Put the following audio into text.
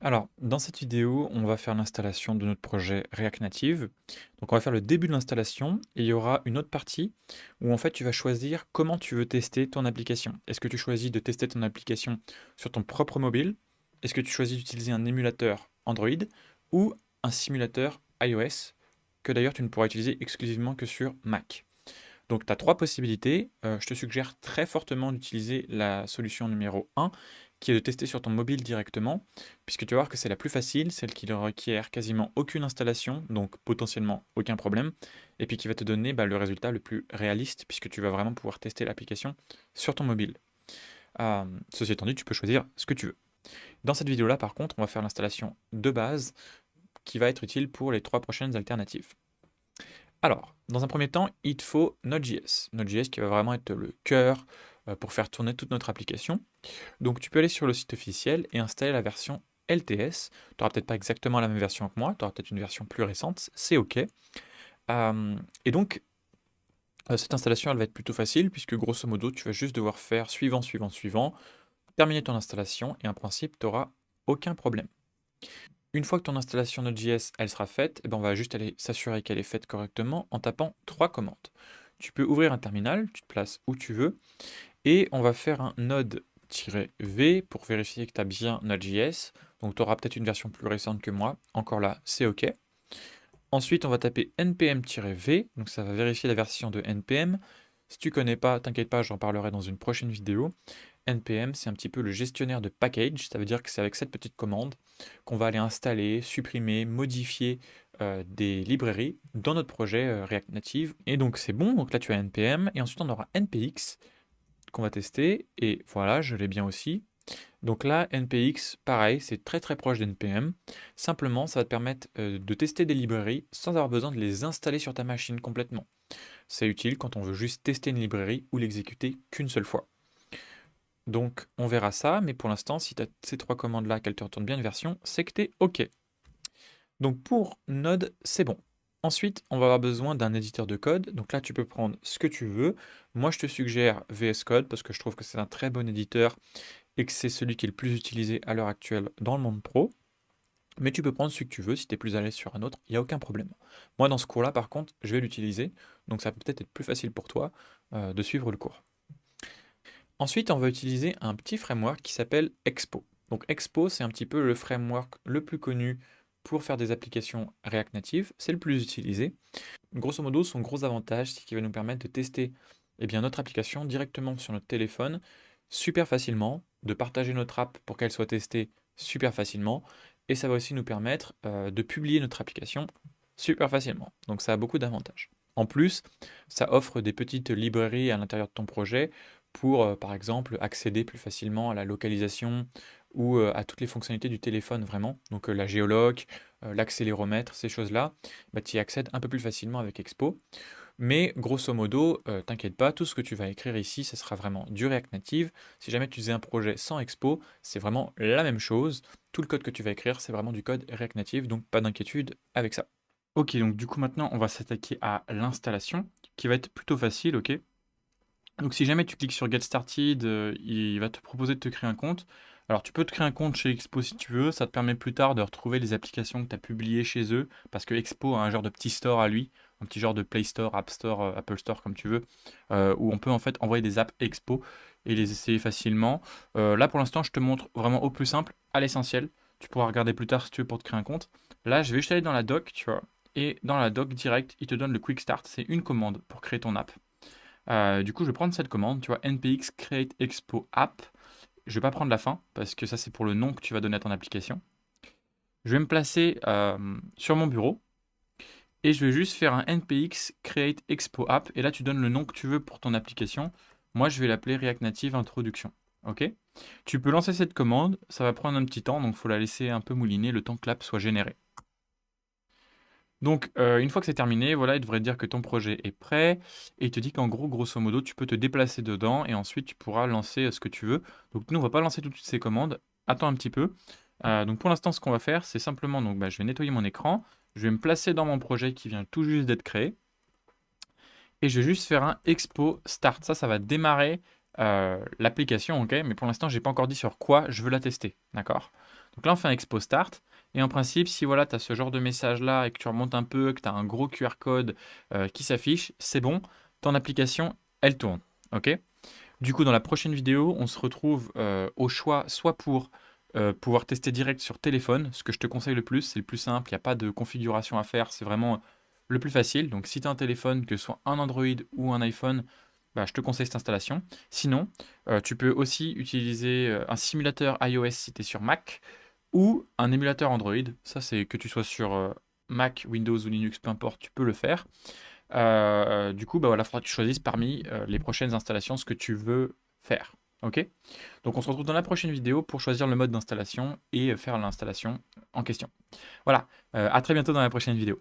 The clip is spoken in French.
Alors, dans cette vidéo, on va faire l'installation de notre projet React Native. Donc, on va faire le début de l'installation et il y aura une autre partie où en fait tu vas choisir comment tu veux tester ton application. Est-ce que tu choisis de tester ton application sur ton propre mobile? Est-ce que tu choisis d'utiliser un émulateur Android ou un simulateur iOS que d'ailleurs tu ne pourras utiliser exclusivement que sur Mac? Donc, tu as trois possibilités. Je te suggère très fortement d'utiliser la solution numéro un, qui est de tester sur ton mobile directement, puisque tu vas voir que c'est la plus facile, celle qui ne requiert quasiment aucune installation, donc potentiellement aucun problème, et puis qui va te donner le résultat le plus réaliste, puisque tu vas vraiment pouvoir tester l'application sur ton mobile. Ceci étant dit, tu peux choisir ce que tu veux. Dans cette vidéo-là, par contre, on va faire l'installation de base, qui va être utile pour les trois prochaines alternatives. Alors, dans un premier temps, il te faut Node.js. Node.js qui va vraiment être le cœur pour faire tourner toute notre application. Donc tu peux aller sur le site officiel et installer la version LTS. Tu n'auras peut-être pas exactement la même version que moi, tu auras peut-être une version plus récente, c'est OK. Et donc, cette installation, elle va être plutôt facile, puisque grosso modo, tu vas juste devoir faire suivant, suivant, suivant, terminer ton installation, et en principe, tu n'auras aucun problème. Une fois que ton installation Node.js elle sera faite, on va juste aller s'assurer qu'elle est faite correctement en tapant trois commandes. Tu peux ouvrir un terminal, tu te places où tu veux, et on va faire un node-v pour vérifier que tu as bien Node.js. Donc tu auras peut-être une version plus récente que moi. Encore là, c'est OK. Ensuite, on va taper npm-v, donc ça va vérifier la version de npm. Si tu connais pas, t'inquiète pas, j'en parlerai dans une prochaine vidéo. npm, c'est un petit peu le gestionnaire de package, ça veut dire que c'est avec cette petite commande qu'on va aller installer, supprimer, modifier des librairies dans notre projet React Native. Et donc c'est bon, donc là tu as npm, et ensuite on aura npx qu'on va tester, et voilà, je l'ai bien aussi. Donc là, npx, pareil, c'est très très proche d'npm. Simplement, ça va te permettre de tester des librairies sans avoir besoin de les installer sur ta machine complètement. C'est utile quand on veut juste tester une librairie ou l'exécuter qu'une seule fois. Donc on verra ça, mais pour l'instant, si tu as ces trois commandes-là, qu'elles te retournent bien une version, c'est que tu es OK. Donc pour Node, c'est bon. Ensuite, on va avoir besoin d'un éditeur de code. Donc là, tu peux prendre ce que tu veux. Moi, je te suggère VS Code parce que je trouve que c'est un très bon éditeur et que c'est celui qui est le plus utilisé à l'heure actuelle dans le monde pro. Mais tu peux prendre celui que tu veux, si tu es plus à l'aise sur un autre, il n'y a aucun problème. Moi, dans ce cours-là, par contre, je vais l'utiliser, donc ça peut peut-être être plus facile pour toi de suivre le cours. Ensuite, on va utiliser un petit framework qui s'appelle Expo. Donc Expo, c'est un petit peu le framework le plus connu pour faire des applications React Native, c'est le plus utilisé. Grosso modo, son gros avantage, c'est qu'il va nous permettre de tester notre application directement sur notre téléphone super facilement, de partager notre app pour qu'elle soit testée super facilement, et ça va aussi nous permettre de publier notre application super facilement. Donc ça a beaucoup d'avantages. En plus, ça offre des petites librairies à l'intérieur de ton projet pour, par exemple, accéder plus facilement à la localisation ou à toutes les fonctionnalités du téléphone vraiment. Donc la géoloc, l'accéléromètre, ces choses-là, tu y accèdes un peu plus facilement avec Expo. Mais grosso modo, t'inquiète pas, tout ce que tu vas écrire ici, ce sera vraiment du React Native. Si jamais tu faisais un projet sans Expo, c'est vraiment la même chose. Tout le code que tu vas écrire, c'est vraiment du code React Native, donc pas d'inquiétude avec ça. Ok, donc du coup maintenant, on va s'attaquer à l'installation, qui va être plutôt facile, ok? Donc si jamais tu cliques sur Get Started, il va te proposer de te créer un compte. Alors tu peux te créer un compte chez Expo si tu veux, ça te permet plus tard de retrouver les applications que tu as publiées chez eux, parce que Expo a un genre de petit store à lui, un petit genre de Play Store, App Store, Apple Store comme tu veux, où on peut en fait envoyer des apps Expo et les essayer facilement. Là pour l'instant je te montre vraiment au plus simple, à l'essentiel. Tu pourras regarder plus tard si tu veux pour te créer un compte. Là je vais juste aller dans la doc, tu vois, et dans la doc direct, il te donne le Quick Start, c'est une commande pour créer ton app. Du coup, je vais prendre cette commande, tu vois, npx create expo app. Je vais pas prendre la fin, parce que ça, c'est pour le nom que tu vas donner à ton application. Je vais me placer sur mon bureau, et je vais juste faire un npx create expo app, et là, tu donnes le nom que tu veux pour ton application. Moi, je vais l'appeler React Native Introduction. Ok? Tu peux lancer cette commande, ça va prendre un petit temps, donc il faut la laisser un peu mouliner le temps que l'app soit générée. Donc, une fois que c'est terminé, voilà, il devrait te dire que ton projet est prêt et il te dit qu'en gros, grosso modo, tu peux te déplacer dedans et ensuite tu pourras lancer ce que tu veux. Donc, nous, on va pas lancer tout de suite ces commandes. Attends un petit peu. Donc, pour l'instant, ce qu'on va faire, c'est simplement, donc, je vais nettoyer mon écran. Je vais me placer dans mon projet qui vient tout juste d'être créé et je vais juste faire un expo start. Ça va démarrer l'application, ok? Mais pour l'instant, j'ai pas encore dit sur quoi je veux la tester, d'accord? Donc là, on fait un Expo Start. Et en principe, si voilà, tu as ce genre de message-là et que tu remontes un peu, que tu as un gros QR code qui s'affiche, c'est bon, ton application, elle tourne. OK? Du coup, dans la prochaine vidéo, on se retrouve au choix soit pour pouvoir tester direct sur téléphone, ce que je te conseille le plus, c'est le plus simple, il n'y a pas de configuration à faire, c'est vraiment le plus facile. Donc si tu as un téléphone, que ce soit un Android ou un iPhone, bah, je te conseille cette installation. Sinon, tu peux aussi utiliser un simulateur iOS si tu es sur Mac ou un émulateur Android. Ça, c'est que tu sois sur Mac, Windows ou Linux, peu importe, tu peux le faire. Du coup, bah voilà, il faudra que tu choisisses parmi les prochaines installations ce que tu veux faire. Ok? Donc on se retrouve dans la prochaine vidéo pour choisir le mode d'installation et faire l'installation en question. Voilà, à très bientôt dans la prochaine vidéo.